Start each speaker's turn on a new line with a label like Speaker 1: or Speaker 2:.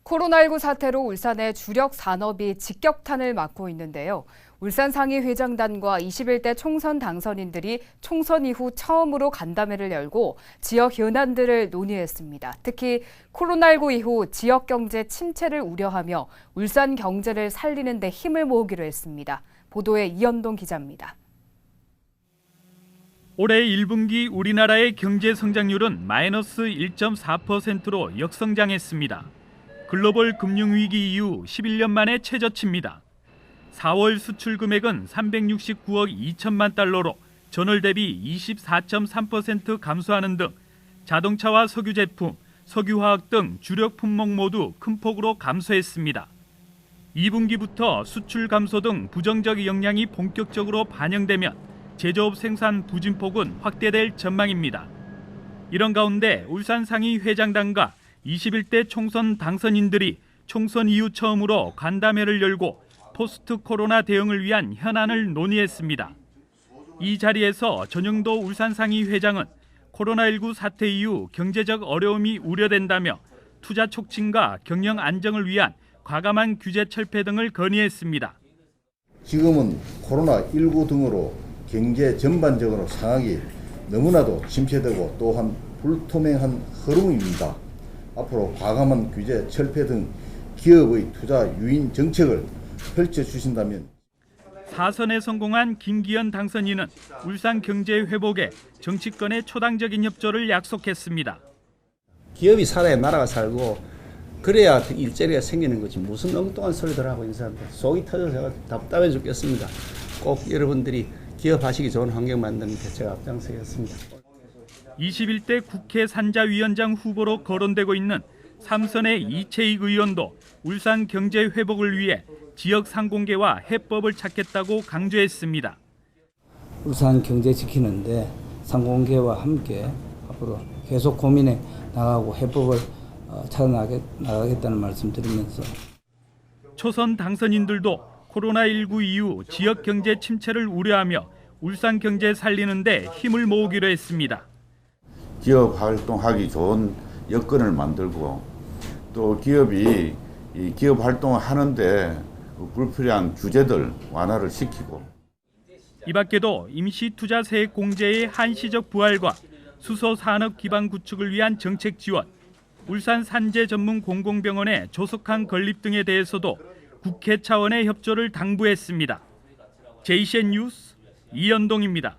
Speaker 1: 코로나19 사태로 울산의 주력 산업이 직격탄을 맞고 있는데요. 울산상의회장단과 21대 총선 당선인들이 총선 이후 처음으로 간담회를 열고 지역 현안들을 논의했습니다. 특히 코로나19 이후 지역 경제 침체를 우려하며 울산 경제를 살리는 데 힘을 모으기로 했습니다. 보도에 이현동 기자입니다.
Speaker 2: 올해 1분기 우리나라의 경제 성장률은 마이너스 1.4%로 역성장했습니다. 글로벌 금융위기 이후 11년 만에 최저치입니다. 4월 수출 금액은 369억 2천만 달러로 전월 대비 24.3% 감소하는 등 자동차와 석유 제품, 석유화학 등 주력 품목 모두 큰 폭으로 감소했습니다. 2분기부터 수출 감소 등 부정적 영향이 본격적으로 반영되면 제조업 생산 부진폭은 확대될 전망입니다. 이런 가운데 울산상의회장단과 21대 총선 당선인들이 총선 이후 처음으로 간담회를 열고 포스트 코로나 대응을 위한 현안을 논의했습니다. 이 자리에서 전영도 울산상의회장은 코로나19 사태 이후 경제적 어려움이 우려된다며 투자 촉진과 경영 안정을 위한 과감한 규제 철폐 등을 건의했습니다.
Speaker 3: 지금은 코로나19 등으로 경제 전반적으로 상황이 너무나도 침체되고 또한 불투명한 흐름입니다. 앞으로 과감한 규제 철폐 등 기업의 투자 유인 정책을 펼쳐주신다면
Speaker 2: 4선에 성공한 김기현 당선인은 울산 경제 회복에 정치권의 초당적인 협조를 약속했습니다.
Speaker 4: 기업이 살아야 나라가 살고 그래야 일자리가 생기는 거지 무슨 엉뚱한 소리들 하고 있는 사람들 속이 터져서 제가 답답해 죽겠습니다. 꼭 여러분들이 기업하시기 좋은 환경 만드는 데 제가 앞장서겠습니다.
Speaker 2: 21대 국회 산자위원장 후보로 거론되고 있는 3선의 이채익 의원도 울산 경제 회복을 위해 지역 상공계와 해법을 찾겠다고 강조했습니다.
Speaker 5: 울산 경제 지키는데 상공계와 함께 앞으로 계속 고민해 나가고 해법을 찾아나가겠다는 말씀 드리면서
Speaker 2: 초선 당선인들도 코로나19 이후 지역 경제 침체를 우려하며 울산 경제 살리는 데 힘을 모으기로 했습니다.
Speaker 6: 기업 활동하기 좋은 여건을 만들고 또 기업이 이 기업 활동을 하는데 불필요한 규제들 완화를 시키고
Speaker 2: 이 밖에도 임시투자세액 공제의 한시적 부활과 수소산업 기반 구축을 위한 정책 지원, 울산 산재 전문 공공병원의 조속한 건립 등에 대해서도 국회 차원의 협조를 당부했습니다. JCN 뉴스 이현동입니다.